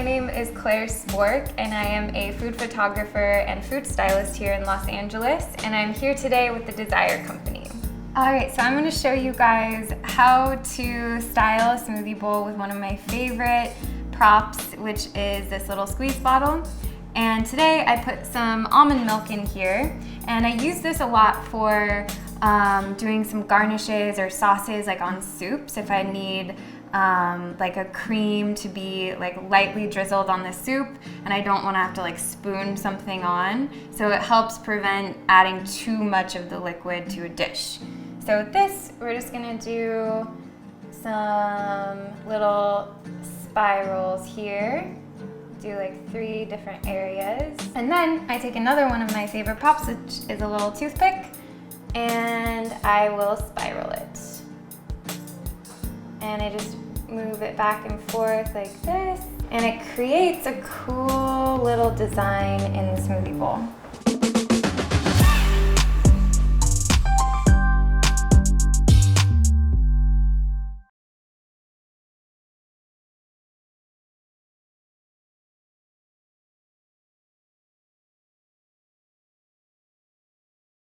my name is Claire Sporck, and I am a food photographer and food stylist here in Los Angeles, and I'm here today with the Desire Company. Alright, so I'm going to show you guys how to style a smoothie bowl with one of my favorite props, which is this little squeeze bottle. And today I put some almond milk in here, and I use this a lot for doing some garnishes or sauces, like on soups. If I need like a cream to be like lightly drizzled on the soup and I don't want to have to like spoon something on, so it helps prevent adding too much of the liquid to a dish. So with this, we're just gonna do some little spirals here. Do like 3 different areas. And then I take another one of my favorite props, which is a little toothpick, and I will spiral it. And I just move it back and forth like this, and it creates a cool little design in the smoothie bowl.